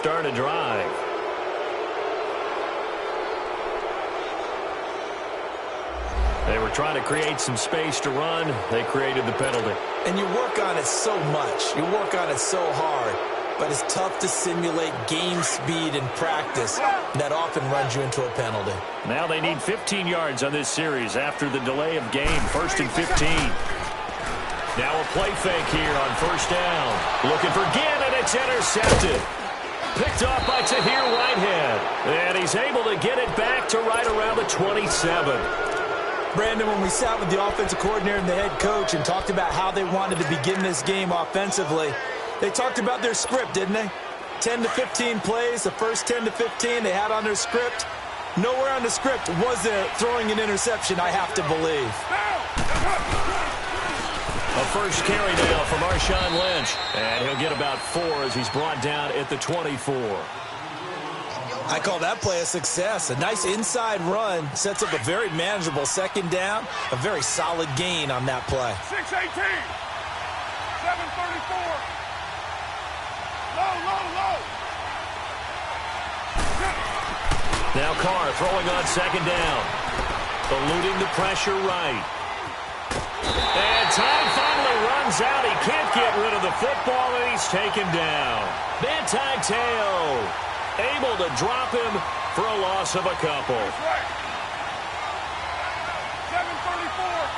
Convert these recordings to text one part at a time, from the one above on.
start a drive. They were trying to create some space to run. They created the penalty. And you work on it so much. You work on it so hard. But it's tough to simulate game speed in practice. That often runs you into a penalty. Now they need 15 yards on this series after the delay of game. 1st and 15. Now a play fake here on 1st down. Looking for Ginn, and it's intercepted. Picked off by Tahir Whitehead. And he's able to get it back to right around the 27. Brandon, when we sat with the offensive coordinator and the head coach and talked about how they wanted to begin this game offensively, they talked about their script, didn't they? 10 to 15 plays, the first 10 to 15 they had on their script. Nowhere on the script was there throwing an interception, I have to believe. A first carry now from Marshawn Lynch. And he'll get about 4 as he's brought down at the 24. I call that play a success. A nice inside run sets up a very manageable 2nd down. A very solid gain on that play. 6:18. 7:34. Low. Now Carr throwing on 2nd down. Eluding the pressure right. And time finally runs out. He can't get rid of the football, and he's taken down. Manti Te'o able to drop him for a loss of a couple. That's right. 7:34.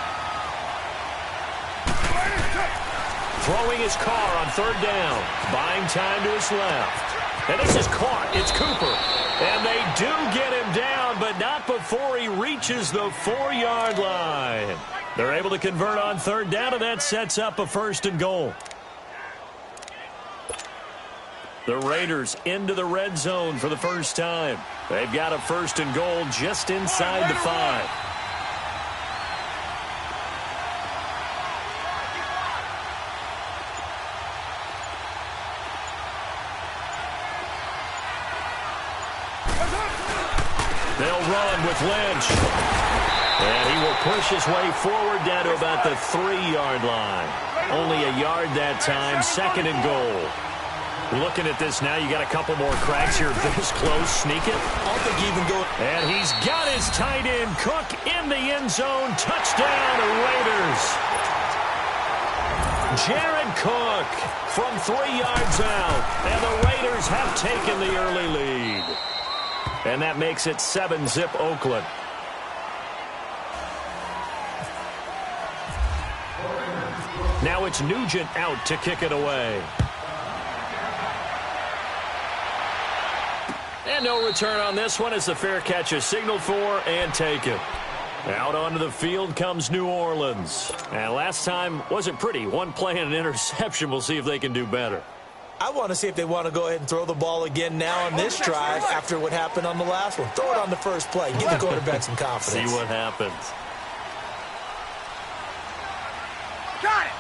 Throwing his Carr on 3rd down. Buying time to his left. And this is caught. It's Cooper. And they do get him down, but not before he reaches the 4-yard line. They're able to convert on 3rd down, and that sets up a 1st and goal. The Raiders into the red zone for the first time. They've got a 1st and goal just inside the 5. They'll run with Lynch. And he will push his way forward down to about the 3-yard line. Only a yard that time, 2nd and goal. Looking at this now, you got a couple more cracks here. This close, sneak it. I don't think even go. And he's got his tight end, Cook, in the end zone. Touchdown, Raiders. Jared Cook from 3 yards out. And the Raiders have taken the early lead. And that makes it 7-zip Oakland. Now it's Nugent out to kick it away. And no return on this one as the fair catch is signaled for and taken. Out onto the field comes New Orleans. And last time wasn't pretty. 1 play and an interception. We'll see if they can do better. I want to see if they want to go ahead and throw the ball again now on this drive after what happened on the last one. Throw it on the first play. Give the quarterback some confidence. See what happens. Got it.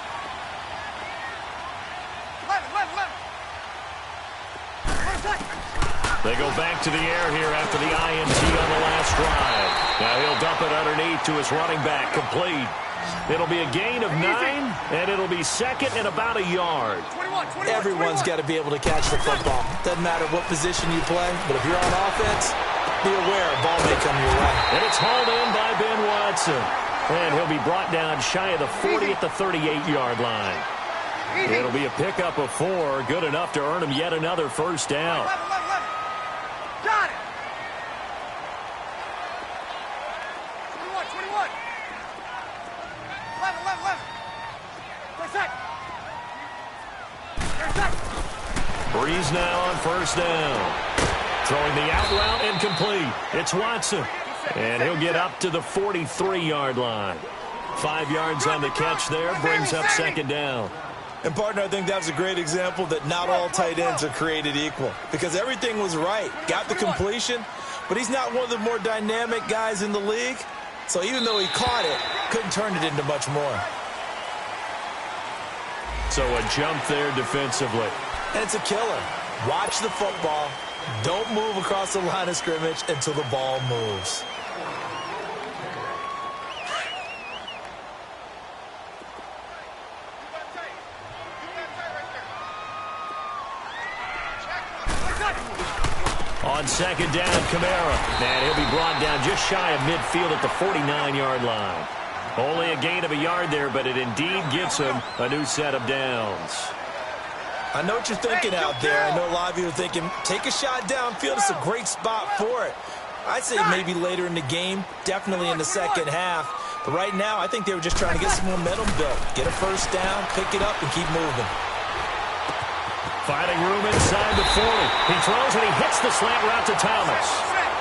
11. They go back to the air here after the INT on the last drive. Now he'll dump it underneath to his running back, complete. It'll be a gain of 9, and it'll be 2nd and about a yard. 21. Everyone's got to be able to catch the football. Doesn't matter what position you play, but if you're on offense, be aware a ball may come your way. And it's hauled in by Ben Watson. And he'll be brought down shy of the 40 at the 38-yard line. It'll be a pickup of 4, good enough to earn him yet another 1st down. 11. Got it. 21. 11. Breeze now on 1st down. Throwing the out route incomplete. It's Watson. And he'll get up to the 43-yard line. 5 yards on the catch there. Brings up 2nd down. And, partner, I think that was a great example that not all tight ends are created equal. Because everything was right. Got the completion, but he's not one of the more dynamic guys in the league. So even though he caught it, couldn't turn it into much more. So a jump there defensively. And it's a killer. Watch the football. Don't move across the line of scrimmage until the ball moves. On second down, Kamara. And he'll be brought down just shy of midfield at the 49-yard line. Only a gain of a yard there, but it indeed gets him a new set of downs. I know what you're thinking out there. I know a lot of you are thinking, take a shot downfield. It's a great spot for it. I'd say maybe later in the game, definitely in the second half. But right now, I think they were just trying to get some momentum built. Get a first down, pick it up, and keep moving. Finding room inside the 40. He throws and he hits the slant route to Thomas.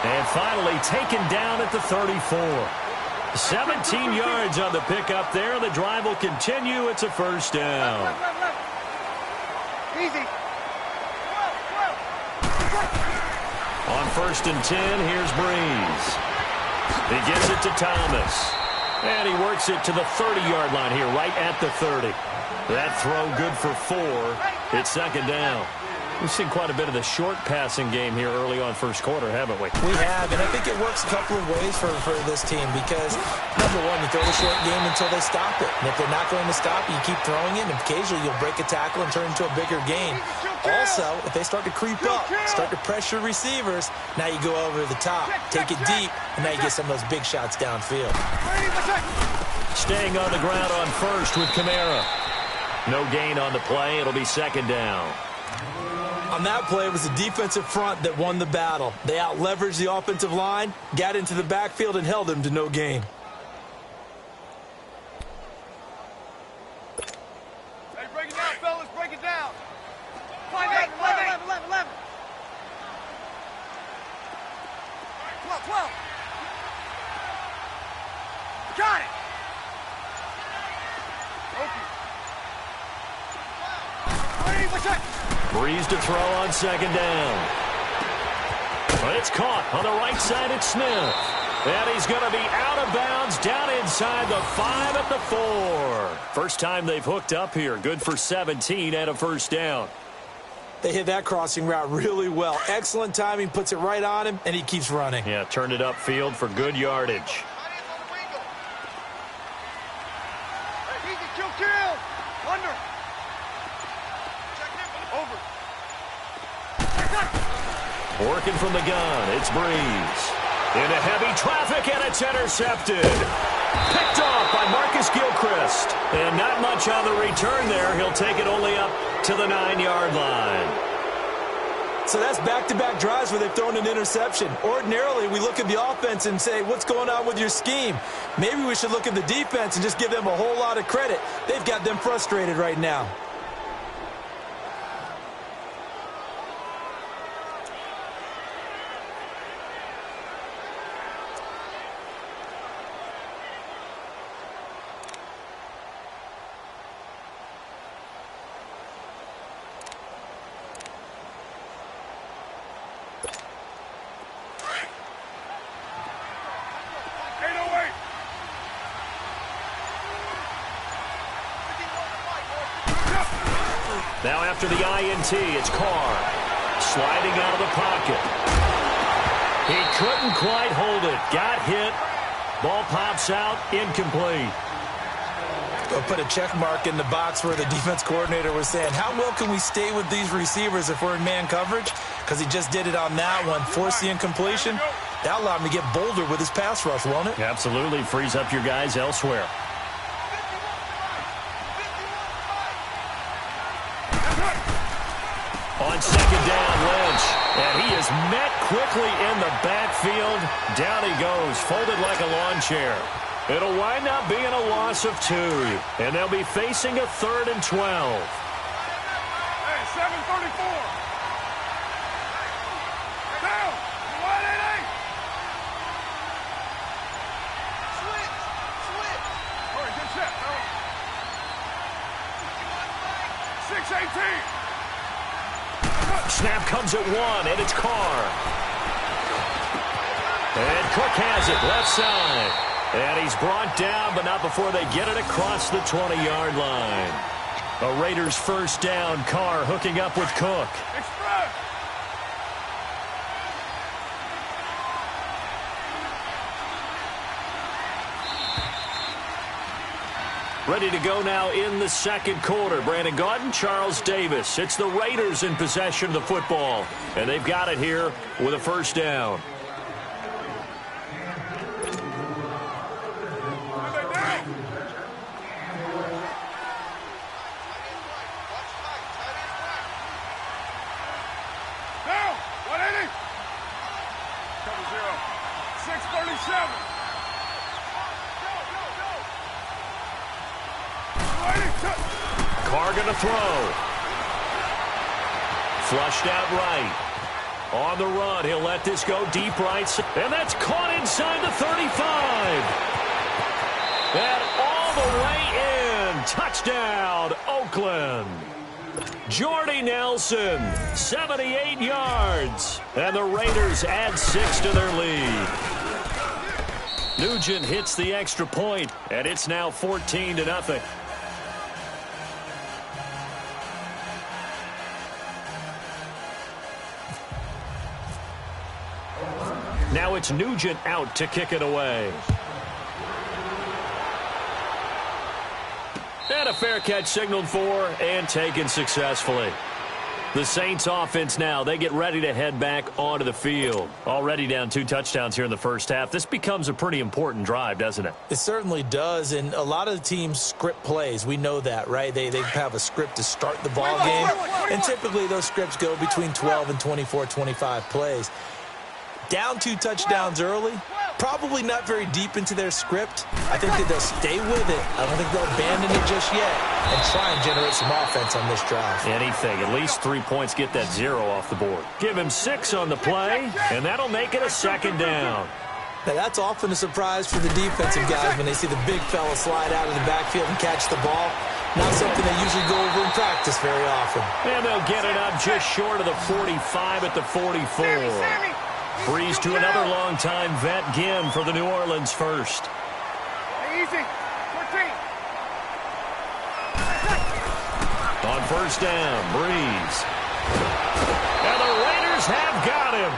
And finally taken down at the 34. 17 yards on the pickup there. The drive will continue. It's a first down. Easy. On first and 10, here's Breeze. He gives it to Thomas. And he works it to the 30-yard line here, right at the 30. That throw good for 4. It's second down. We've seen quite a bit of the short passing game here early on first quarter, haven't we? We have, and I think it works a couple of ways for this team because, number one, you throw the short game until they stop it. And if they're not going to stop it, you keep throwing it, and occasionally you'll break a tackle and turn it into a bigger gain. Also, if they start to creep up, start to pressure receivers, now you go over the top, take it deep, and now you get some of those big shots downfield. Staying on the ground on first with Kamara. No gain on the play. It'll be second down. On that play, it was the defensive front that won the battle. They out-leveraged the offensive line, got into the backfield, and held them to no gain. Hey, break it down, fellas. Break it down. 5-8, 11. 12. Got it. Breeze to throw on second down. But it's caught on the right side. It's Smith. And he's going to be out of bounds down inside the 5 at the 4. First time they've hooked up here. Good for 17 and a first down. They hit that crossing route really well. Excellent timing, puts it right on him, and he keeps running. Yeah, turned it upfield for good yardage. Kill. Under. Over. Working from the gun, it's Breeze. Into heavy traffic, and it's intercepted. Picked off by Marcus Gilchrist. And not much on the return there. He'll take it only up to the 9-yard line. So that's back-to-back drives where they've thrown an interception. Ordinarily, we look at the offense and say, what's going on with your scheme? Maybe we should look at the defense and just give them a whole lot of credit. They've got them frustrated right now. Now after the INT, it's Carr. Sliding out of the pocket. He couldn't quite hold it. Got hit. Ball pops out. Incomplete. They'll put a check mark in the box where the defense coordinator was saying, how well can we stay with these receivers if we're in man coverage? Because he just did it on that one. Forced the incompletion. That allowed him to get bolder with his pass rush, won't it? Absolutely. Frees up your guys elsewhere. On second down, Lynch. And he is met quickly in the backfield. Down he goes, folded like a lawn chair. It'll wind up being a loss of 2. And they'll be facing a 3rd and 12. Hey, 7:34. Down. 188. Switch. All right, good set. 6:18. Snap comes at 1, and it's Carr. And Cook has it, left side. And he's brought down, but not before they get it across the 20-yard line. A Raiders first down. Carr hooking up with Cook. Express. Ready to go now in the second quarter. Brandon Gaudin, Charles Davis. It's the Raiders in possession of the football, and they've got it here with a first down. Down. 180. Cover 0. 637. Carr going to throw. Flushed out right. On the run, he'll let this go deep right. And that's caught inside the 35. And all the way in. Touchdown, Oakland. Jordy Nelson, 78 yards. And the Raiders add 6 to their lead. Nugent hits the extra point, and it's now 14-0. Now it's Nugent out to kick it away. And a fair catch signaled for and taken successfully. The Saints offense now, they get ready to head back onto the field. Already down 2 touchdowns here in the first half. This becomes a pretty important drive, doesn't it? It certainly does, and a lot of the teams script plays. We know that, right? They have a script to start the ball game, and typically those scripts go between 12 and 24, 25 plays. Down 2 touchdowns early, probably not very deep into their script. I think that they'll stay with it. I don't think they'll abandon it just yet and try and generate some offense on this drive. Anything. At least 3 points, get that 0 off the board. Give him 6 on the play, and that'll make it a second down. Now, that's often a surprise for the defensive guys when they see the big fella slide out of the backfield and catch the ball. Not something they usually go over in practice very often. And they'll get it up just short of the 45 at the 44. Breeze to another long-time vet, Ginn, for the New Orleans first. Easy. 14. On first down, Breeze. And the Raiders have got him.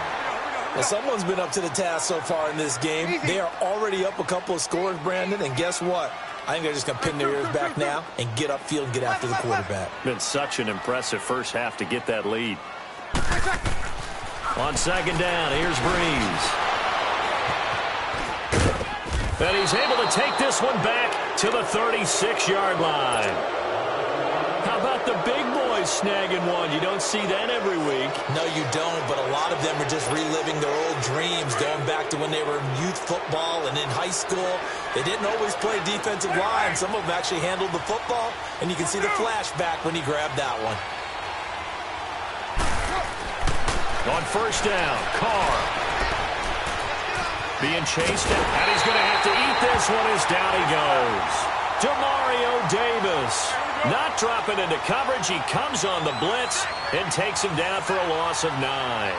Well, someone's been up to the task so far in this game. They are already up a couple of scores, Brandon, and guess what? I think they're just going to pin their ears back now and get upfield and get after the quarterback. Been such an impressive first half to get that lead. On second down, here's Breeze. And he's able to take this one back to the 36-yard line. How about the big boys snagging one? You don't see that every week. No, you don't, but a lot of them are just reliving their old dreams, going back to when they were in youth football and in high school. They didn't always play defensive line. Some of them actually handled the football, and you can see the flashback when he grabbed that one. On first down, Carr. Being chased, and he's going to have to eat this one as down he goes. Demario Davis not dropping into coverage. He comes on the blitz and takes him down for a loss of 9.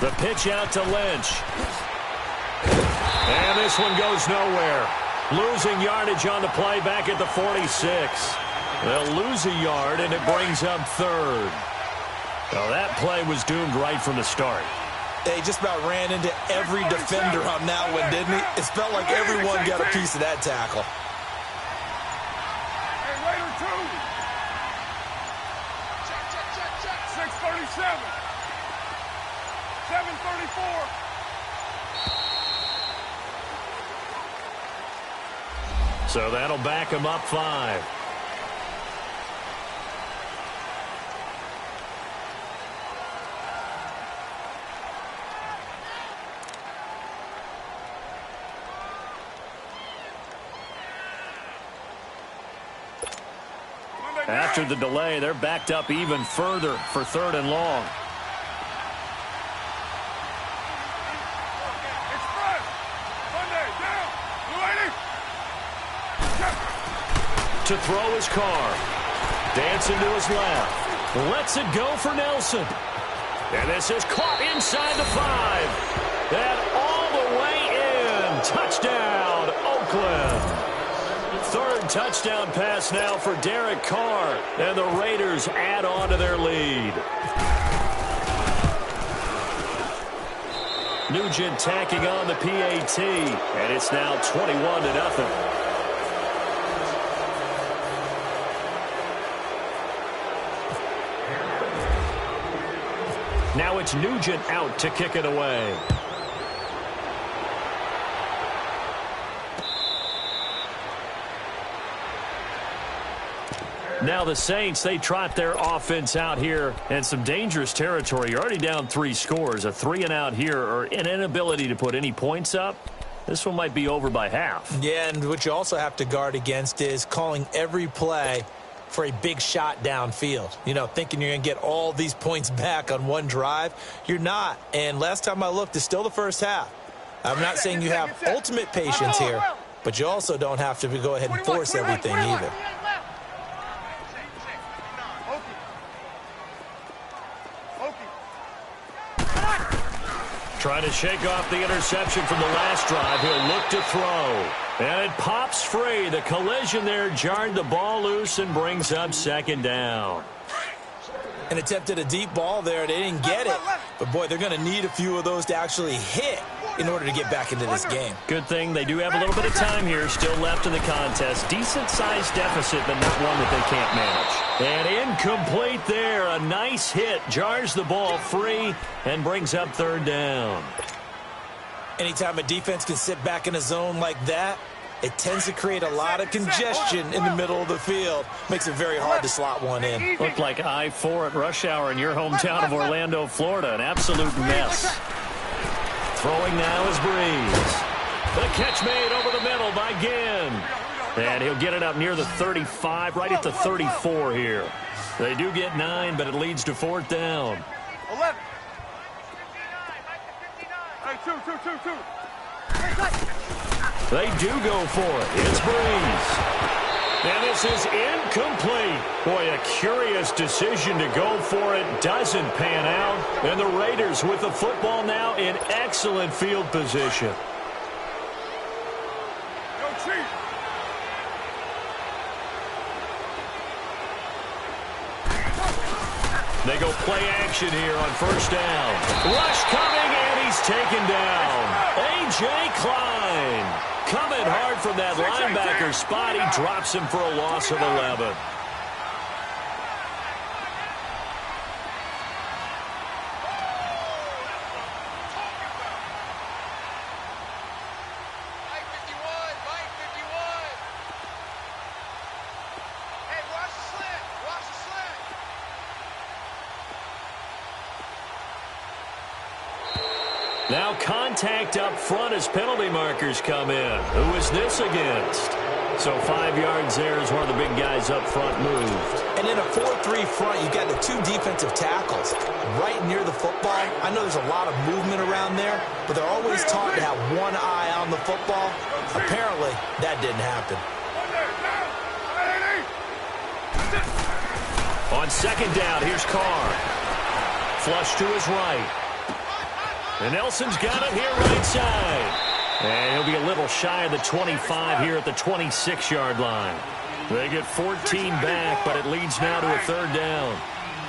The pitch out to Lynch. And this one goes nowhere. Losing yardage on the play back at the 46. They'll lose a yard, and it brings up third. Well, that play was doomed right from the start. They just about ran into every defender on that one, didn't he? It felt like everyone got a piece of that tackle. Hey, Raider 2. Check. 637. 734. So that'll back him up 5. After the delay, they're backed up even further for 3rd and long. To throw his Carr. Dancing to his left. Lets it go for Nelson. And this is caught inside the 5. And all the way in. touchdown, Oakland. Third touchdown pass now for Derek Carr, and the Raiders add on to their lead. Nugent tacking on the PAT, and it's now 21-0. Now it's Nugent out to kick it away. Now the Saints, they trot their offense out here in some dangerous territory. You're already down 3 scores. A 3-and-out here, or an inability to put any points up. This one might be over by half. Yeah, and what you also have to guard against is calling every play for a big shot downfield. You know, thinking you're going to get all these points back on one drive. You're not. And last time I looked, it's still the first half. I'm not saying you have ultimate patience here, but you also don't have to go ahead and force everything either. Trying to shake off the interception from the last drive. He'll look to throw. And it pops free. The collision there jarred the ball loose and brings up second down. And attempted a deep ball there. They didn't get it. But, boy, they're going to need a few of those to actually hit in order to get back into this game. Good thing they do have a little bit of time here still left in the contest. Decent-sized deficit, but not one that they can't manage. And incomplete there. A nice hit. Jars the ball free and brings up third down. Anytime a defense can sit back in a zone like that, it tends to create a lot of congestion in the middle of the field. Makes it very hard to slot one in. Looked like I-4 at rush hour in your hometown of Orlando, Florida. An absolute mess. Throwing now is Breeze. The catch made over the middle by Ginn. And he'll get it up near the 35, right at the 34 here. They do get 9, but it leads to fourth down. 11. Hey, two. They do go for it. It's Breeze. And this is incomplete. Boy, a curious decision to go for it. Doesn't pan out. And the Raiders with the football now in excellent field position. Yo, Chief. They go play action here on first down. Rush coming, and he's taken down. A.J. Klein coming hard from that linebacker spot. He drops him for a loss of 11. Now contact up front as penalty markers come in. Who is this against? So 5 yards there is one of the big guys up front moved. And in a 4-3 front, you've got the 2 defensive tackles right near the football. I know there's a lot of movement around there, but they're always taught to have one eye on the football. Apparently, that didn't happen. On second down, here's Carr. Flush to his right. And Nelson's got it here right side. And he'll be a little shy of the 25 here at the 26-yard line. They get 14 back, but it leads now to a third down.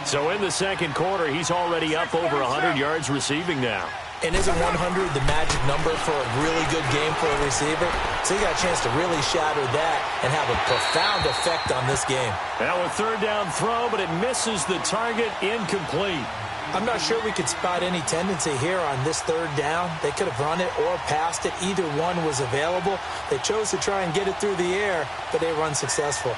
So in the second quarter, he's already up over 100 yards receiving now. And isn't 100 the magic number for a really good game for a receiver? So he got a chance to really shatter that and have a profound effect on this game. Now a third down throw, but it misses the target, incomplete. I'm not sure we could spot any tendency here on this third down. They could have run it or passed it. Either one was available. They chose to try and get it through the air, but they were unsuccessful.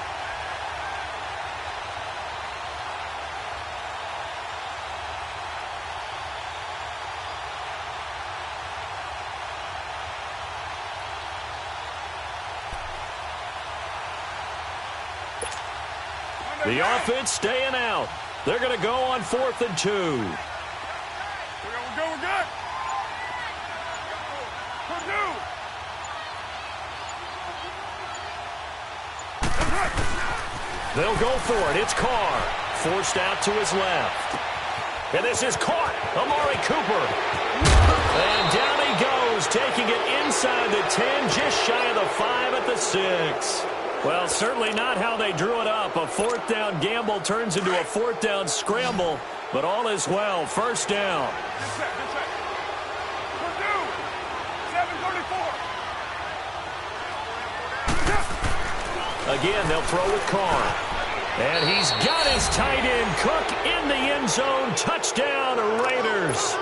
The offense staying out. They're going to go on 4th and 2. We're good. They'll go for it. It's Carr. Forced out to his left. And this is caught. Amari Cooper. And down he goes Broncos taking it inside the 10, just shy of the 5 at the 6. Well, certainly not how they drew it up. A fourth down gamble turns into a fourth down scramble, but all is well. First down. Good check, good check. Purdue, 734. Again, they'll throw with Carr. And he's got his tight end, Cook, in the end zone. Touchdown, Raiders.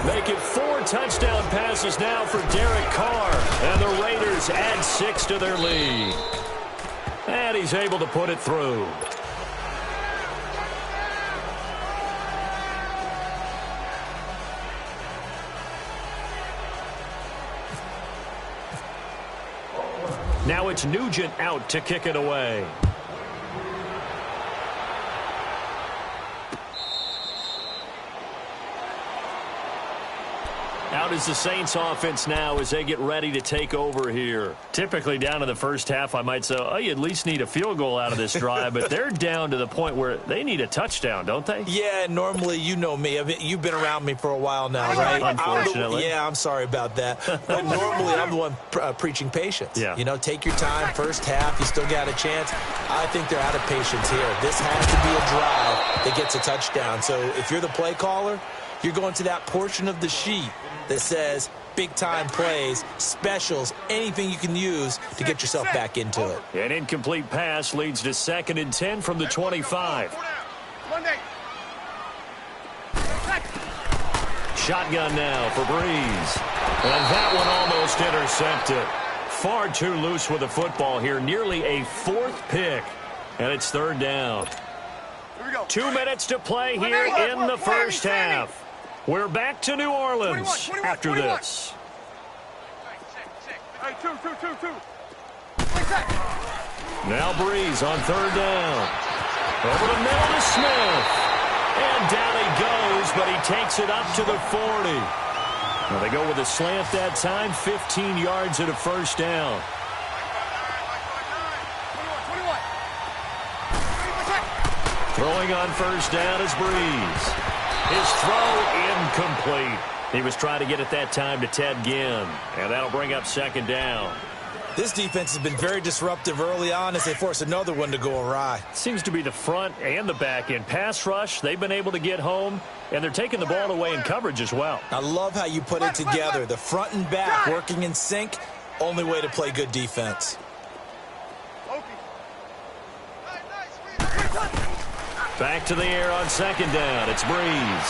Make it 4 touchdown passes now for Derek Carr. And the Raiders add 6 to their lead. And he's able to put it through. Now it's Nugent out to kick it away. Out is the Saints offense now as they get ready to take over here. Typically down in the first half, I might say, oh, you at least need a field goal out of this drive, but they're down to the point where they need a touchdown, don't they? Yeah, normally, you know me. I mean, you've been around me for a while now, right? Unfortunately. I'm sorry about that. But normally, I'm the one preaching patience. Yeah. You know, take your time. First half, you still got a chance. I think they're out of patience here. This has to be a drive that gets a touchdown. So if you're the play caller, you're going to that portion of the sheet that says big-time plays, specials, anything you can use to get yourself back into it. An incomplete pass leads to 2nd and 10 from the 25. Shotgun now for Breeze. And that one almost intercepted. Far too loose with the football here. Nearly a 4th pick. And it's 3rd down. 2 minutes to play here in the first half. We're back to New Orleans after this. Hey, two. Now Breeze on 3rd down. Over the middle to Smith. And down he goes, but he takes it up to the 40. Now they go with a slant that time, 15 yards and a first down. 21. Throwing on first down is Breeze. His throw incomplete. He was trying to get it that time to Ted Ginn. And that'll bring up 2nd down. This defense has been very disruptive early on as they force another one to go awry. Seems to be the front and the back end. Pass rush, they've been able to get home, and they're taking the ball away in coverage as well. I love how you put it together. The front and back working in sync, only way to play good defense. Back to the air on 2nd down. It's Breeze.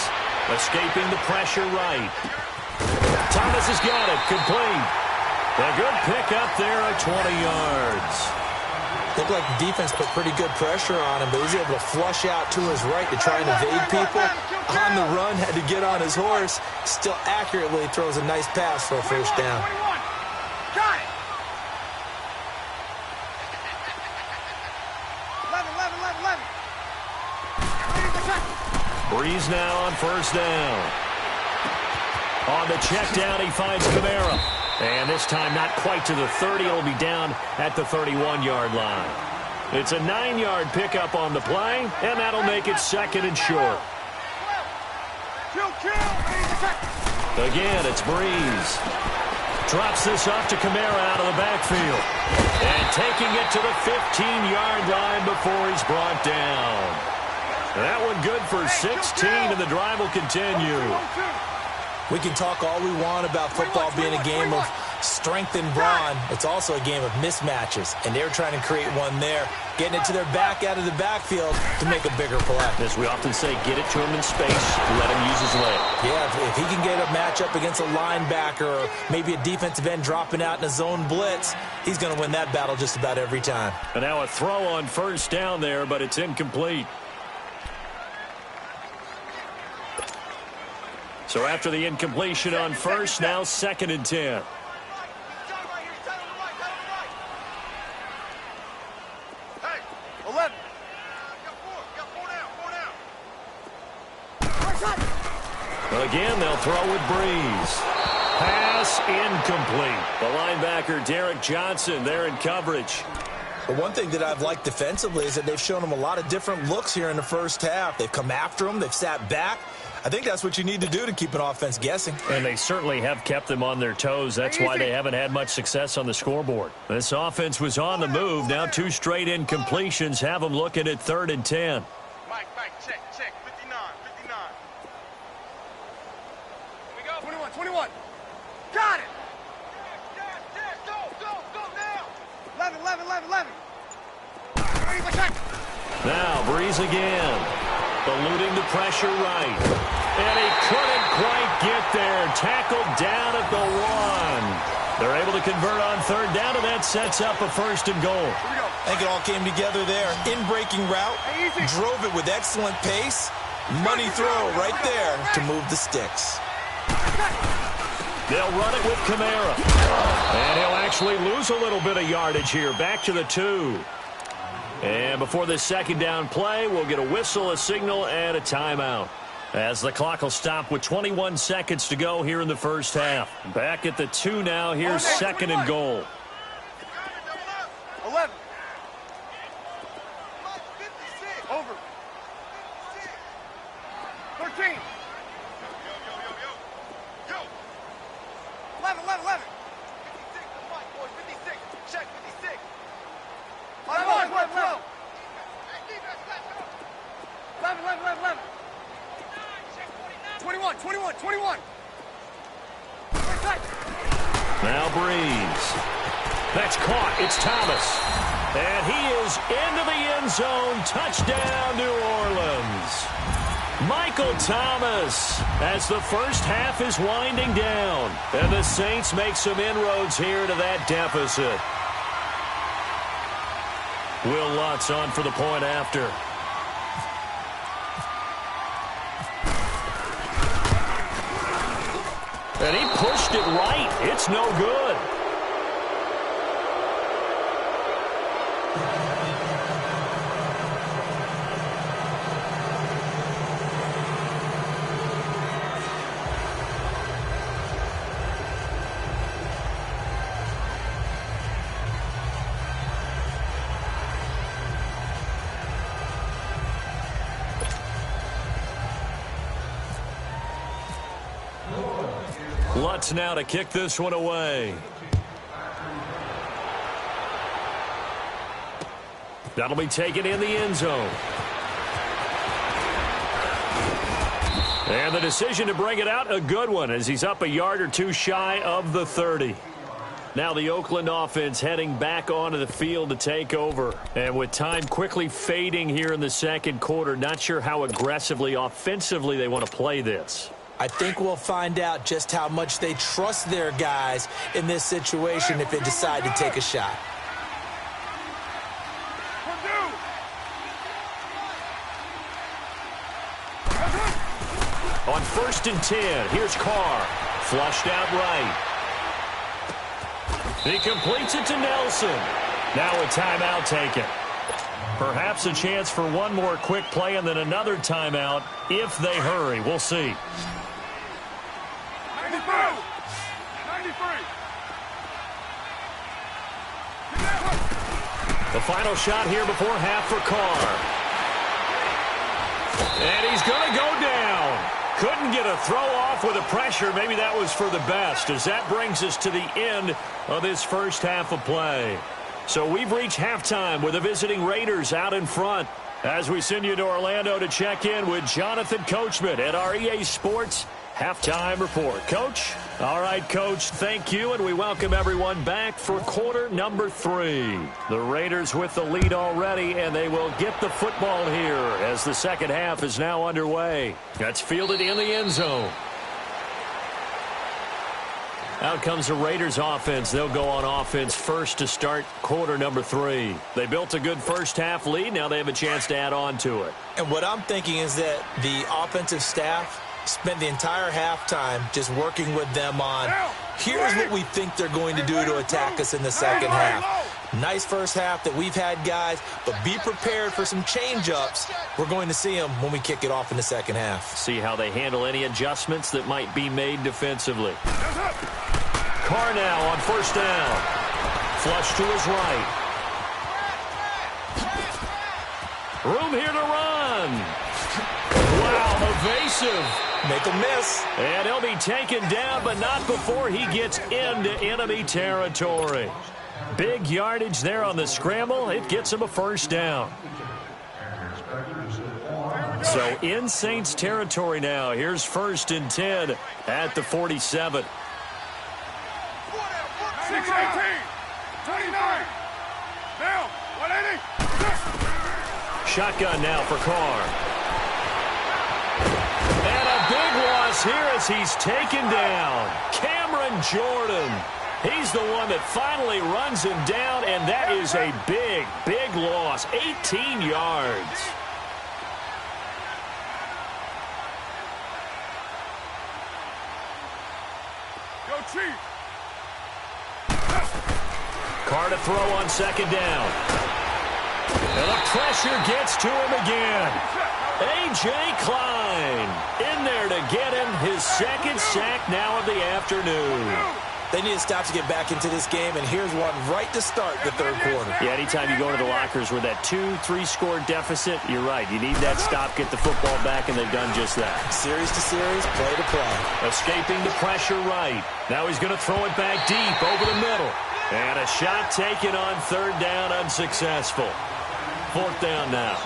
Escaping the pressure right. Thomas has got it. Complete. A good pick up there at 20 yards. Looked like the defense put pretty good pressure on him, but he's able to flush out to his right to try and evade people. On the run, had to get on his horse. Still accurately throws a nice pass for a first down. Got it. 11. Breeze now on first down. On the check down, he finds Kamara. And this time not quite to the 30. It'll be down at the 31-yard line. It's a 9-yard pickup on the play, and that'll make it 2nd and short. Again, it's Breeze. Drops this off to Kamara out of the backfield. And taking it to the 15-yard line before he's brought down. That one good for 16, and the drive will continue. We can talk all we want about football being a game of strength and brawn. It's also a game of mismatches, and they're trying to create one there, getting it to their back out of the backfield to make a bigger play. As we often say, get it to him in space, let him use his leg. Yeah, if he can get a matchup against a linebacker or maybe a defensive end dropping out in a zone blitz, he's going to win that battle just about every time. And now a throw on first down there, but it's incomplete. So after the incompletion on first, now 2nd and 10. Hey, 11. Again, they'll throw with Breeze. Pass incomplete. The linebacker, Derek Johnson, there in coverage. But one thing that I've liked defensively is that they've shown him a lot of different looks here in the first half. They've come after him. They've sat back. I think that's what you need to do to keep an offense guessing. And they certainly have kept them on their toes. That's why they haven't had much success on the scoreboard. This offense was on the move. Now 2 straight incompletions have them looking at 3rd and 10. Mike, check, 59. We go. 21. Got it. Go now. 11. Now Breeze again. Eluding the pressure right. And he couldn't quite get there. Tackled down at the 1. They're able to convert on 3rd down, and that sets up a 1st and goal. I think it all came together there. In-breaking route, drove it with excellent pace. Money throw right there to move the sticks. They'll run it with Kamara. And he'll actually lose a little bit of yardage here. Back to the 2. And before this 2nd down play, we'll get a whistle, a signal, and a timeout. As the clock will stop with 21 seconds to go here in the first half. Back at the 2 now. Here's 2nd and goal. 11. Over. 13. 11. 56. Check 56. 11. 21. Now Breeze. That's caught. It's Thomas. And he is into the end zone. Touchdown, New Orleans. Michael Thomas as the first half is winding down. And the Saints make some inroads here to that deficit. Will Lutz on for the point after. And he pushed it right. It's no good. Lutz now to kick this one away. That'll be taken in the end zone. And the decision to bring it out, a good one, as he's up a yard or 2 shy of the 30. Now the Oakland offense heading back onto the field to take over. And with time quickly fading here in the 2nd quarter, not sure how aggressively, offensively they want to play this. I think we'll find out just how much they trust their guys in this situation if they decide to take a shot. On 1st and 10, here's Carr. Flushed out right. He completes it to Nelson. Now a timeout taken. Perhaps a chance for one more quick play and then another timeout if they hurry. We'll see. 93. The final shot here before half for Carr. And he's going to go down. Couldn't get a throw off with the pressure. Maybe that was for the best, as that brings us to the end of this first half of play. So we've reached halftime with the visiting Raiders out in front. As we send you to Orlando to check in with Jonathan Coachman at our EA Sports Halftime Report. Coach? All right, Coach, thank you, and we welcome everyone back for quarter number 3. The Raiders with the lead already, and they will get the football here as the second half is now underway. That's fielded in the end zone. Out comes the Raiders offense. They'll go on offense first to start quarter number 3. They built a good first half lead. Now they have a chance to add on to it. And what I'm thinking is that the offensive staff spent the entire halftime just working with them on, here's what we think they're going to do to attack us in the second half. Nice first half that we've had, guys, but be prepared for some change-ups. We're going to see them when we kick it off in the second half. See how they handle any adjustments that might be made defensively. Carr now on first down. Flush to his right. Room here to run. Wow, Evasive. Make him miss. And he'll be taken down, but not before he gets into enemy territory. Big yardage there on the scramble. It gets him a first down. So in Saints territory now. Here's 1st and 10 at the 47. 6-18, 29. Now, 180. Shotgun now for Carr. And a big loss here as he's taken down. Cameron Jordan. He's the one that finally runs him down, and that is a big, big loss. 18 yards. Go, Chief. Carr to throw on 2nd down. And the pressure gets to him again. A.J. Klein in there to get him his 2nd sack now of the afternoon. They need to stop to get back into this game, and here's one right to start the 3rd quarter. Yeah, anytime you go to the lockers with that 2-3 score deficit, you're right. You need that stop, get the football back, and they've done just that. Series to series, play to play. Escaping the pressure right. Now he's going to throw it back deep over the middle. And a shot taken on 3rd down, unsuccessful. 4th down now.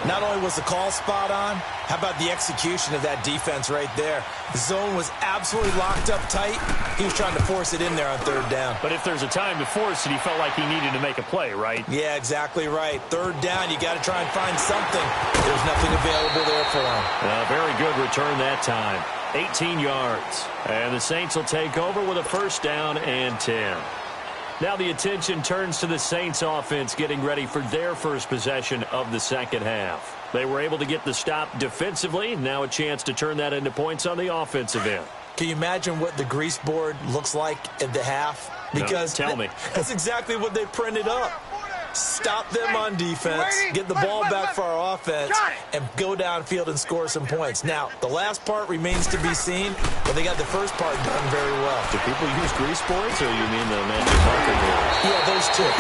Not only was the call spot on, how about the execution of that defense right there? The zone was absolutely locked up tight. He was trying to force it in there on 3rd down. But if there's a time to force it, he felt like he needed to make a play, right? Yeah, exactly right. 3rd down, you got to try and find something. There's nothing available there for him. Very good return that time. 18 yards. And the Saints will take over with a 1st down and 10. Now the attention turns to the Saints offense getting ready for their first possession of the 2nd half. They were able to get the stop defensively. Now a chance to turn that into points on the offensive end. Can you imagine what the grease board looks like at the half? Because no, tell me. That's exactly what they printed up. Stop them on defense, get the ball back for our offense, and go downfield and score some points. Now, the last part remains to be seen, but they got the first part done very well. Do people use grease boards, or you mean the magic marker boards? Yeah, those two.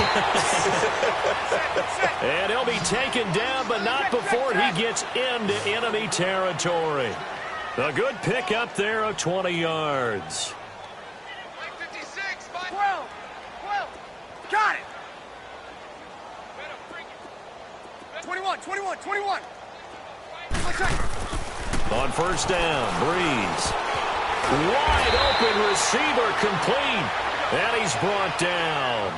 And he'll be taken down, but not before he gets into enemy territory. A good pick up there of 20 yards. 56, 12. Got it. 21. On 1st down, Breeze. Wide open receiver complete. And he's brought down.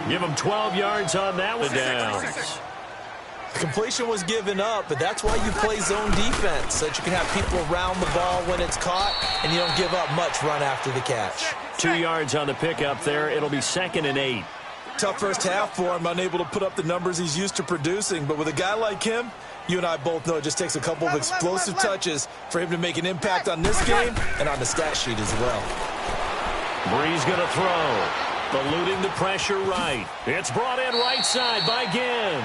Give him 12 yards on that one. Downs. The completion was given up, but that's why you play zone defense, so that you can have people around the ball when it's caught, and you don't give up much run after the catch. 2 yards on the pickup there. It'll be 2nd and 8. Tough first half for him, unable to put up the numbers he's used to producing. But with a guy like him, you and I both know it just takes a couple of explosive touches for him to make an impact on this game and on the stat sheet as well. Breeze going to throw. Eluding the pressure right. It's brought in right side by Ginn.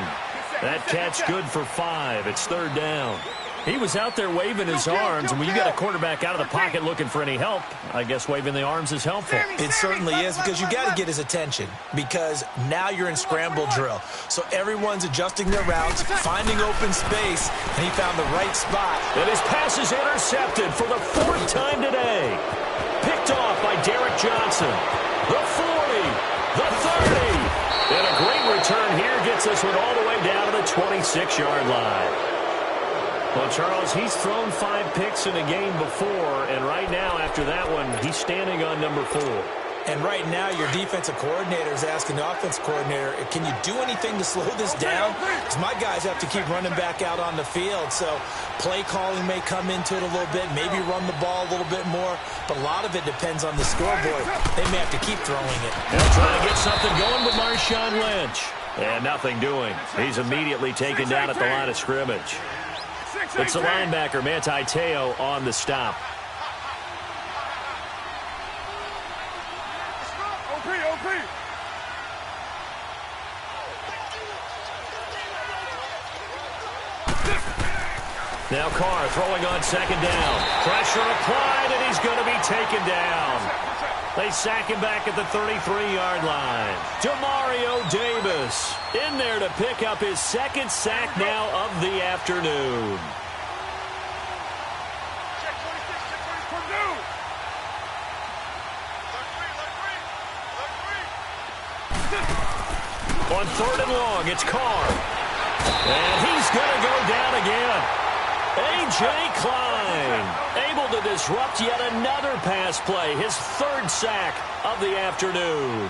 That catch good for 5. It's 3rd down. He was out there waving his arms, and when you got a quarterback out of the pocket looking for any help, I guess waving the arms is helpful. It certainly is, because you got to get his attention, because now you're in scramble drill. So everyone's adjusting their routes, finding open space, and he found the right spot. And his pass is intercepted for the 4th time today. Picked off by Derek Johnson. The 40, the 30. And a great return here gets this one all the way down to the 26-yard line. Well, Charles, he's thrown 5 picks in a game before, and right now, after that one, he's standing on number 4. And right now, your defensive coordinator is asking the offensive coordinator, can you do anything to slow this down? Because my guys have to keep running back out on the field. So play calling may come into it a little bit, maybe run the ball a little bit more, but a lot of it depends on the scoreboard. They may have to keep throwing it. They'll try to get something going with Marshawn Lynch. And nothing doing. He's immediately taken down at the line of scrimmage. It's the linebacker, Manti Te'o, on the stop. OP. Now Carr throwing on 2nd down. Pressure applied, and he's going to be taken down. They sack him back at the 33-yard line. Demario Davis in there to pick up his 2nd sack now of the afternoon. On 3rd and long, it's Carr. And he's going to go down again. A.J. Klein able to disrupt yet another pass play. His 3rd sack of the afternoon.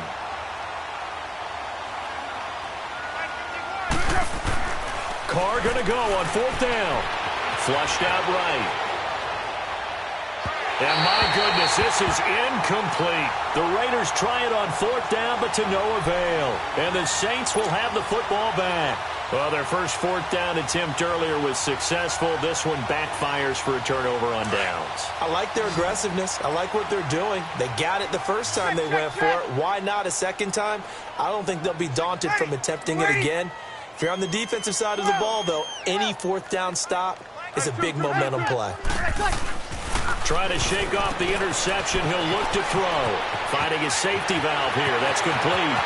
Carr going to go on 4th down. Flushed out right. And my goodness, this is incomplete. The Raiders try it on 4th down, but to no avail. And the Saints will have the football back. Well, their first 4th down attempt earlier was successful. This one backfires for a turnover on downs. I like their aggressiveness. I like what they're doing. They got it the first time they went for it. Why not a second time? I don't think they'll be daunted from attempting it again. If you're on the defensive side of the ball, though, any 4th down stop is a big momentum play. Trying to shake off the interception. He'll look to throw. Finding his safety valve here. That's complete.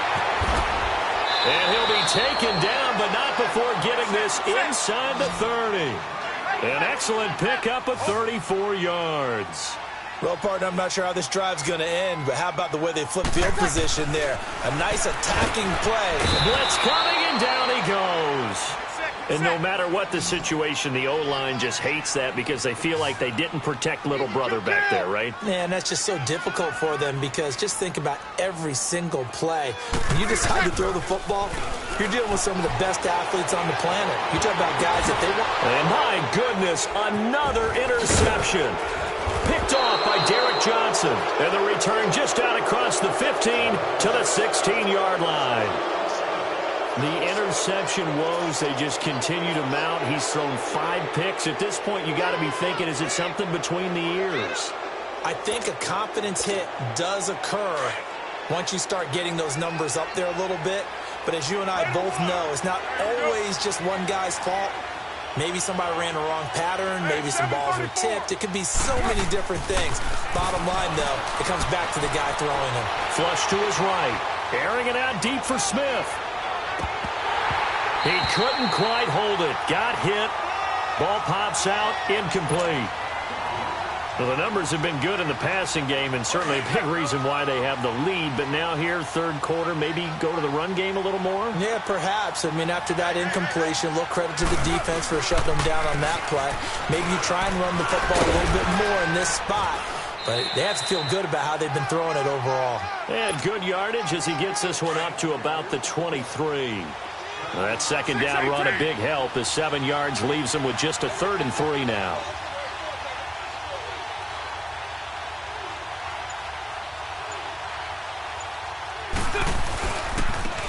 And he'll be taken down, but not before getting this inside the 30. An excellent pickup of 34 yards. Well, partner, I'm not sure how this drive's going to end, but how about the way they flip field position there? A nice attacking play. Blitz coming, and down he goes. And no matter what the situation, the O-line just hates that because they feel like they didn't protect little brother back there, right? Man, that's just so difficult for them because just think about every single play. When you decide to throw the football, you're dealing with some of the best athletes on the planet. You talk about guys that they want. And my goodness, another interception. Picked off by Derek Johnson. And the return just out across the 15 to the 16-yard line. The interception woes, they just continue to mount. He's thrown 5 picks. At this point, you got to be thinking, is it something between the ears? I think a confidence hit does occur once you start getting those numbers up there a little bit. But as you and I both know, it's not always just one guy's fault. Maybe somebody ran a wrong pattern. Maybe some balls were tipped. It could be so many different things. Bottom line, though, it comes back to the guy throwing them. Flush to his right. Airing it out deep for Smith. He couldn't quite hold it. Got hit. Ball pops out. Incomplete. Well, the numbers have been good in the passing game, and certainly a big reason why they have the lead. But now here, 3rd quarter, maybe go to the run game a little more? Yeah, perhaps. I mean, after that incompletion, a little credit to the defense for shutting them down on that play. Maybe you try and run the football a little bit more in this spot. But they have to feel good about how they've been throwing it overall. And good yardage as he gets this one up to about the 23. That 2nd down run a big help as 7 yards leaves him with just a 3rd and 3 now.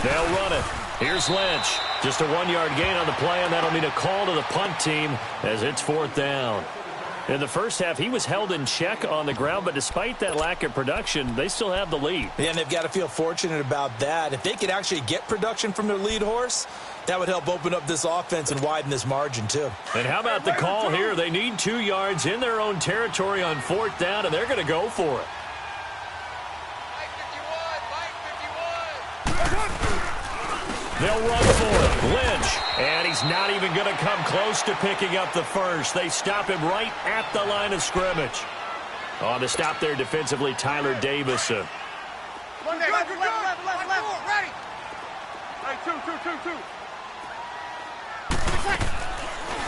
They'll run it. Here's Lynch. Just a 1-yard gain on the play, and that'll mean a call to the punt team as it's 4th down. In the first half, he was held in check on the ground, but despite that lack of production, they still have the lead. Yeah, and they've got to feel fortunate about that. If they could actually get production from their lead horse, that would help open up this offense and widen this margin, too. And how about the call here? They need 2 yards in their own territory on 4th down, and they're going to go for it. They'll run for it. Lynch. And he's not even going to come close to picking up the first. They stop him right at the line of scrimmage. On the stop there defensively, Tyler Davison. Left, ready. Hey, two.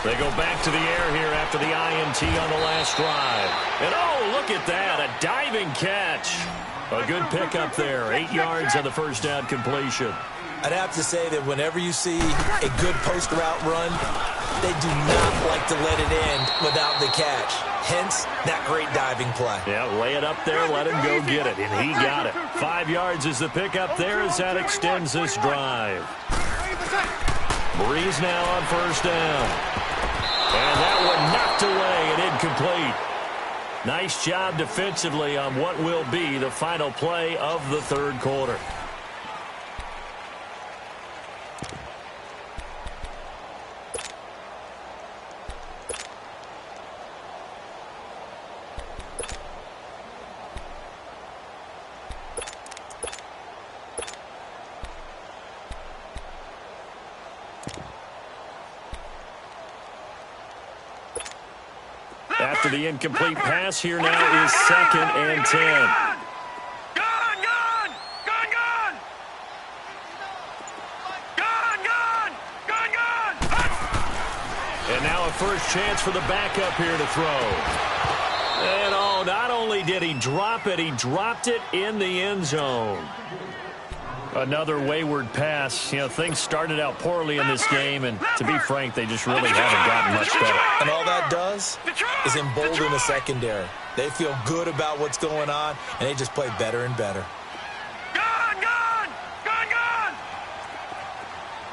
They go back to the air here after the INT on the last drive. And oh, look at that, a diving catch. A good pickup there, 8 yards on the first down completion. I'd have to say that whenever you see a good post route run, they do not like to let it end without the catch. Hence, that great diving play. Yeah, lay it up there, let him go get it, and he got it. 5 yards is the pickup there as that extends this drive. Breeze now on first down. And that one knocked away and incomplete. Nice job defensively on what will be the final play of the 3rd quarter. After the incomplete pass, here now is 2nd and 10. now a first chance for the backup here to throw. And oh, not only did he drop it, he dropped it in the end zone. Another wayward pass. You know, things started out poorly in this game, and to be frank, they just really haven't gotten much better. And all that does is embolden the secondary. They feel good about what's going on, and they just play better and better. Gone!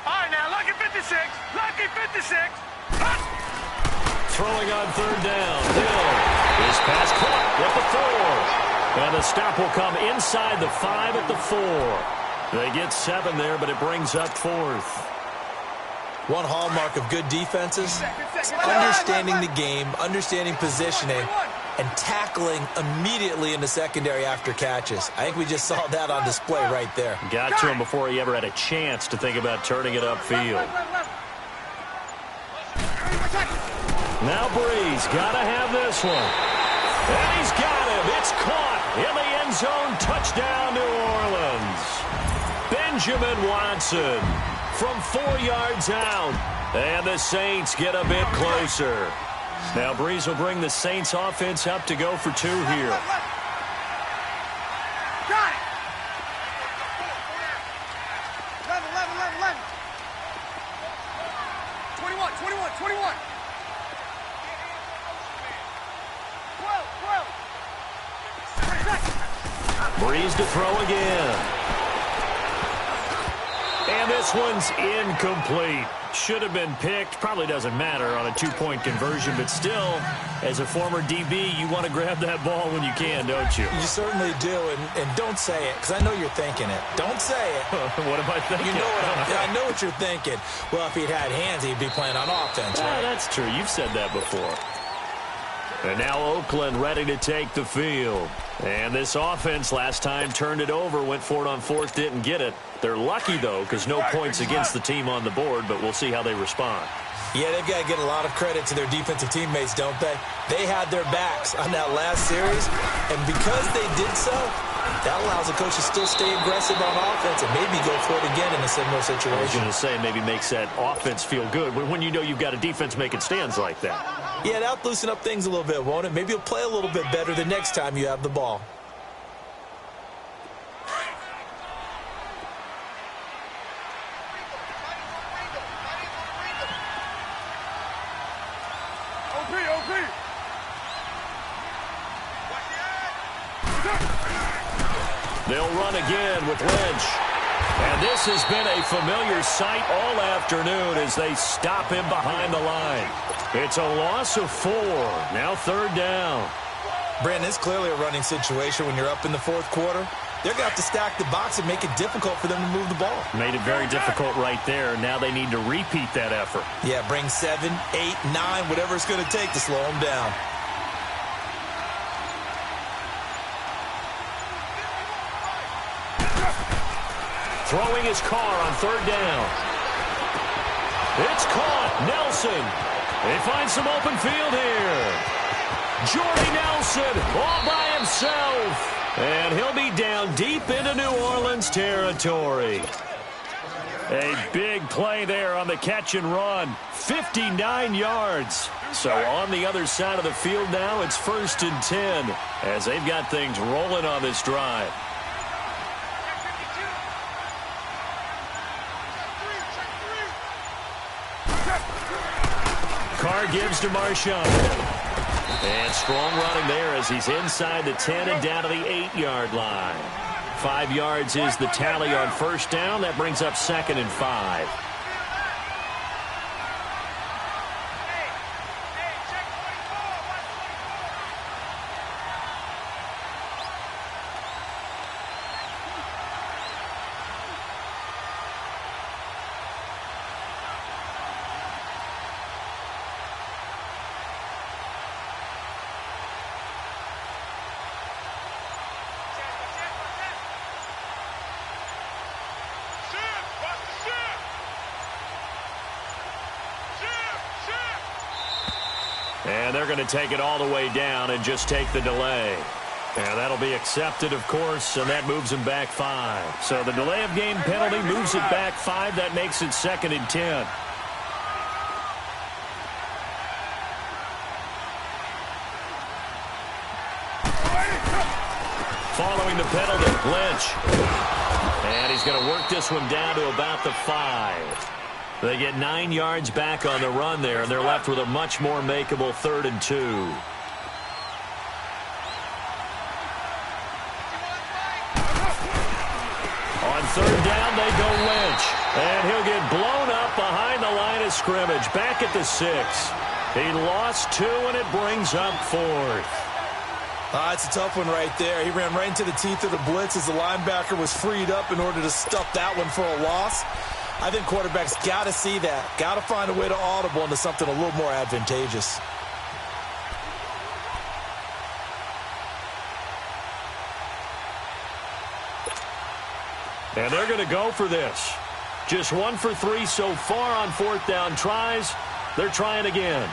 All right, now, lucky 56. Lucky 56. Throwing on third down. Hill. His pass caught at the 4. And the stop will come inside the 5 at the 4. They get 7 there, but it brings up 4th. One hallmark of good defenses, understanding the game, understanding positioning, and tackling immediately in the secondary after catches. I think we just saw that on display right there. Got to him before he ever had a chance to think about turning it upfield. Now Breeze got to have this one. And he's got him. It's caught in the end zone. Touchdown, New Orleans. Benjamin Watson from 4 yards out. And the Saints get a bit closer. Now Breeze will bring the Saints offense up to go for 2 here. Got it. 11. 21. 12. Breeze to throw again. And this one's incomplete. Should have been picked. Probably doesn't matter on a 2-point conversion, but still, as a former DB, you want to grab that ball when you can, don't you? You certainly do, and don't say it, because I know you're thinking it. Don't say it. What am I thinking? You know I know what you're thinking. Well, if he'd had hands, he'd be playing on offense, right? That's true. You've said that before. And now Oakland ready to take the field. And this offense last time turned it over, went for it on 4th, didn't get it. They're lucky, though, because no points against the team on the board, but we'll see how they respond. Yeah, they've got to get a lot of credit to their defensive teammates, don't they? They had their backs on that last series, and because they did so, that allows the coach to still stay aggressive on offense and maybe go for it again in a similar situation. I was going to say, maybe makes that offense feel good when you know you've got a defense making stands like that. Yeah, that'll loosen up things a little bit, won't it? Maybe you'll play a little bit better the next time you have the ball. They'll run again with Lynch. And this has been a familiar sight all afternoon as they stop him behind the line. It's a loss of 4. Now 3rd down. Brandon, it's clearly a running situation when you're up in the 4th quarter. They're going to have to stack the box and make it difficult for them to move the ball. Made it very difficult right there. Now they need to repeat that effort. Yeah, bring 7, 8, 9, whatever it's going to take to slow them down. Throwing his car on 3rd down. It's caught. Nelson. They find some open field here. Jordy Nelson all by himself. And he'll be down deep into New Orleans territory. A big play there on the catch and run. 59 yards. So on the other side of the field now, it's 1st and 10 as they've got things rolling on this drive. Carr gives to Marshawn. And strong running there as he's inside the 10 and down to the 8-yard line. 5 yards is the tally on 1st down. That brings up 2nd and 5. And they're going to take it all the way down and just take the delay. And that'll be accepted, of course, and that moves them back 5. So the delay of game penalty moves it back 5. That makes it 2nd and 10. Following the penalty, Lynch. And he's going to work this one down to about the 5. They get 9 yards back on the run there, and they're left with a much more makeable 3rd and 2. On 3rd down, they go Lynch. And he'll get blown up behind the line of scrimmage, back at the 6. He lost 2, and it brings up 4th. It's a tough one right there. He ran right into the teeth of the blitz as the linebacker was freed up in order to stuff that one for a loss. I think quarterbacks got to see that. Got to find a way to audible into something a little more advantageous. And they're going to go for this. Just 1 for 3 so far on 4th down tries. They're trying again.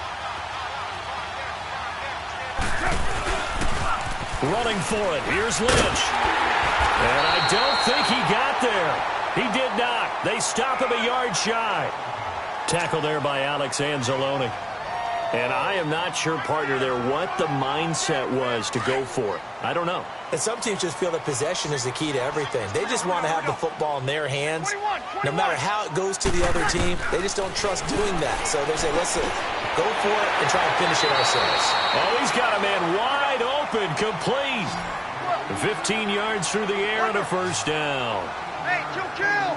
Running for it. Here's Lynch. And I don't think he got there. He did not. They stop him a yard shy. Tackle there by Alex Anzalone. And I am not sure, partner, there what the mindset was to go for it. I don't know. And some teams just feel that possession is the key to everything. They just want to have the football in their hands. No matter how it goes to the other team, they just don't trust doing that. So they say, listen, go for it and try and finish it ourselves. Oh, he's got a man wide open, complete. 15 yards through the air and a 1st down. Hey, kill.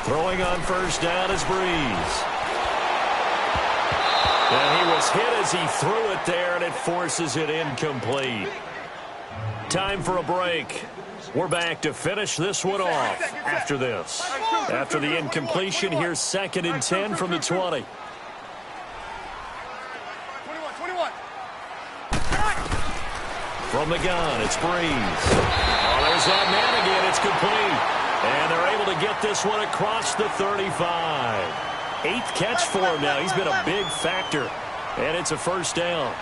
Throwing on 1st down is Breeze. And he was hit as he threw it there, and it forces it incomplete. Time for a break. We're back to finish this one off after this. After the incompletion, here's 2nd and 10 from the 20. 21. From the gun, it's Breeze. Oh, there's that man again. It's complete. And they're able to get this one across the 35. 8th catch for him now. He's been a big factor. And it's a 1st down.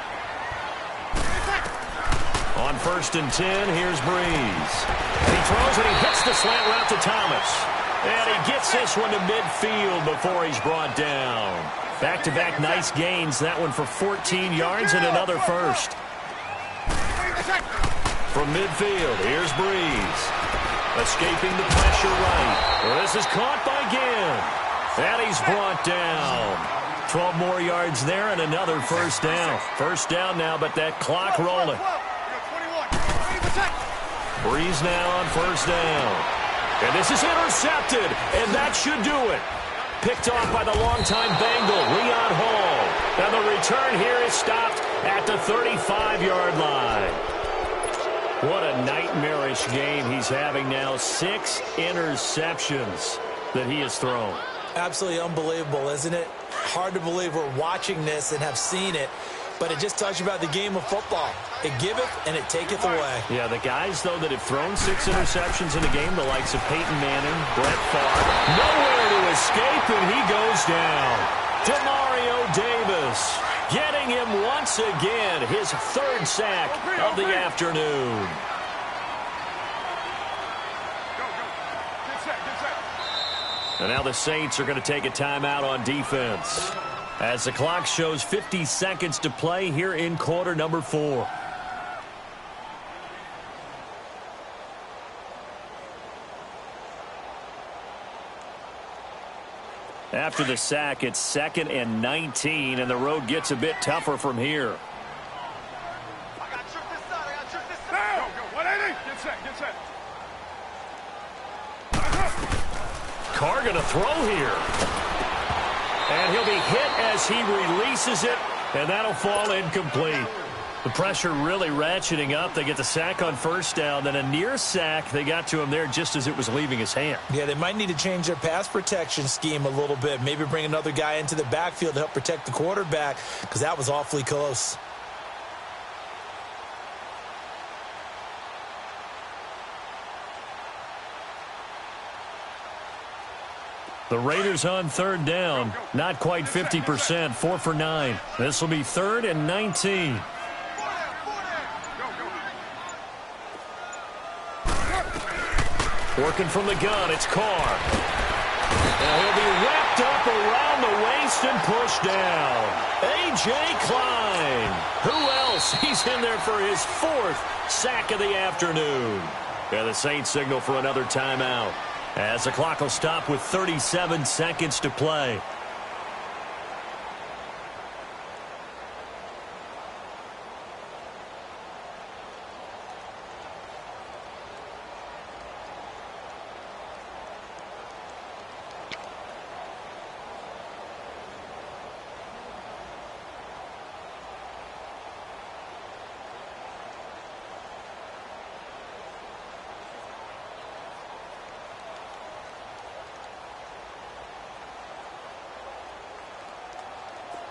On 1st and 10, here's Breeze. He throws and he hits the slant route to Thomas. And he gets this one to midfield before he's brought down. Back-to-back nice gains. That one for 14 yards and another 1st. From midfield, here's Breeze. Escaping the pressure right. Well, this is caught by Ginn. And he's brought down. 12 more yards there and another 1st down. 1st down now, but that clock rolling. Breeze now on 1st down. And this is intercepted, and that should do it. Picked off by the longtime Bengal, Leon Hall. And the return here is stopped at the 35-yard line. What a nightmarish game he's having now. 6 interceptions that he has thrown. Absolutely unbelievable, isn't it? Hard to believe we're watching this and have seen it, but it just tells you about the game of football. It giveth and it taketh away. Yeah, the guys, though, that have thrown 6 interceptions in a game, the likes of Peyton Manning, Brett Favre, nowhere to escape, and he goes down. Demario Davis getting him once again, his 3rd sack of the afternoon. And now the Saints are going to take a timeout on defense as the clock shows 50 seconds to play here in quarter number 4. After the sack, it's 2nd and 19, and the road gets a bit tougher from here. I got tripped this side. Go. 180. Get set. Carr going to throw here. And he'll be hit as he releases it, and that'll fall incomplete. The pressure really ratcheting up. They get the sack on 1st down, then a near sack. They got to him there just as it was leaving his hand. Yeah, they might need to change their pass protection scheme a little bit. Maybe bring another guy into the backfield to help protect the quarterback, because that was awfully close. The Raiders on 3rd down. Not quite 50%. 4 for 9. This will be 3rd and 19. Working from the gun, it's Carr. Now he'll be wrapped up around the waist and pushed down. A.J. Klein. Who else? He's in there for his 4th sack of the afternoon. And the Saints signal for another timeout, as the clock will stop with 37 seconds to play.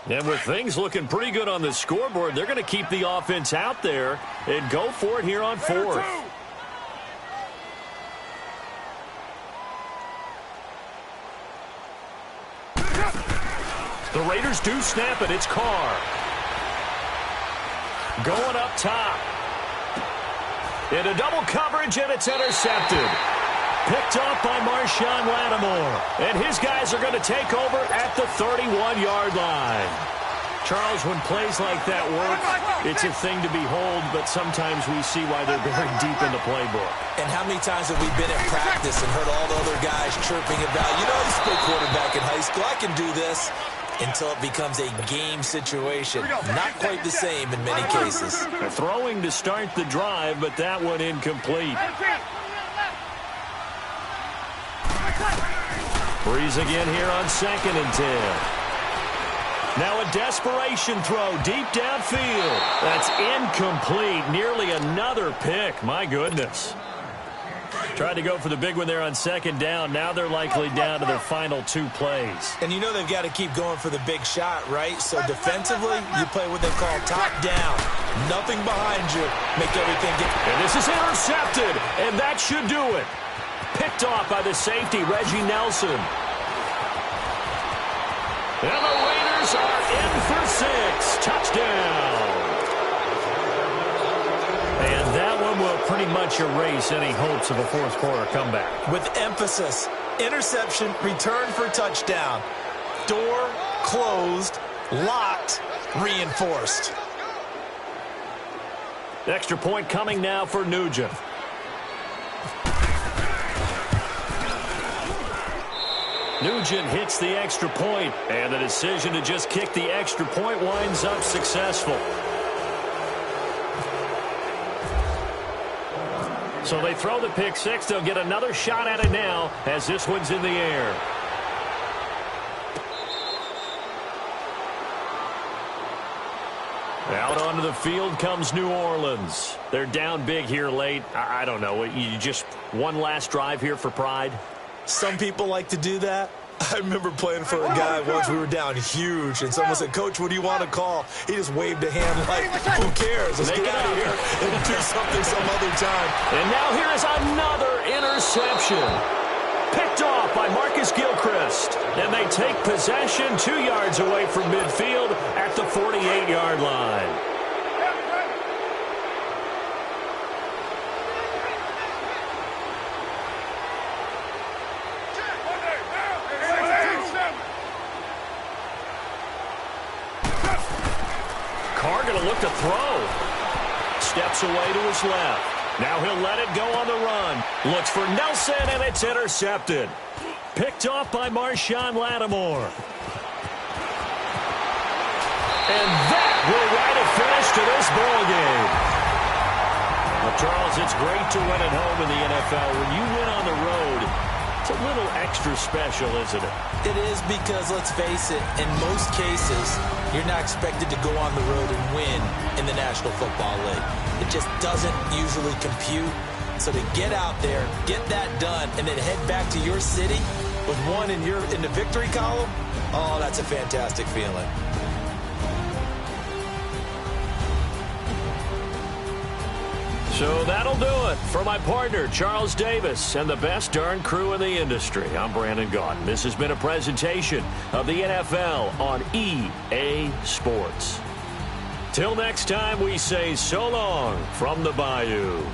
And with things looking pretty good on the scoreboard, they're going to keep the offense out there and go for it here on 4th. The Raiders do snap it. It's Carr. Going up top. Into double coverage, and it's intercepted. Picked off by Marshawn Lattimore. And his guys are going to take over at the 31-yard line. Charles, when plays like that work, it's a thing to behold, but sometimes we see why they're buried deep in the playbook. And how many times have we been at practice and heard all the other guys chirping about, you know, I used to play quarterback in high school, I can do this, until it becomes a game situation. Not quite the same in many cases. Throwing to start the drive, but that one incomplete. Breeze again here on 2nd and 10. Now a desperation throw deep downfield. That's incomplete. Nearly another pick. My goodness. Tried to go for the big one there on 2nd down. Now they're likely down to their final 2 plays. And you know they've got to keep going for the big shot, right? So defensively, you play what they call top down. Nothing behind you. Make everything get... And this is intercepted. And that should do it. Picked off by the safety, Reggie Nelson. And the Raiders are in for 6. Touchdown. And that one will pretty much erase any hopes of a 4th quarter comeback. With emphasis, interception, return for touchdown. Door closed, locked, reinforced. Extra point coming now for Nugent. Nugent hits the extra point, and the decision to just kick the extra point winds up successful. So they throw the pick 6. They'll get another shot at it now as this one's in the air. Out onto the field comes New Orleans. They're down big here late. I don't know. You just one last drive here for pride? Some people like to do that. I remember playing for a guy once. We were down huge, and someone said, "Coach, what do you want to call?" He just waved a hand like, who cares? Let's get out of here and do something some other time. And now here is another interception. Picked off by Marcus Gilchrist. And they take possession 2 yards away from midfield at the 48-yard line. Carr going to look to throw. Steps away to his left. Now he'll let it go on the run. Looks for Nelson, and it's intercepted. Picked off by Marshawn Lattimore. And that will write a finish to this ball game. Well, Charles, it's great to win at home in the NFL. When you win on the road, it's a little extra special, isn't it? It is, because, let's face it, in most cases, you're not expected to go on the road and win in the National Football League. It just doesn't usually compute. So to get out there, get that done, and then head back to your city with one in the victory column, oh, that's a fantastic feeling. So that'll do it for my partner, Charles Davis, and the best darn crew in the industry. I'm Brandon Gaudin. This has been a presentation of the NFL on EA Sports. Till next time, we say so long from the Bayou.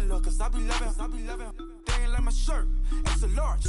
love, cause I be loving. They ain't like my shirt, extra large.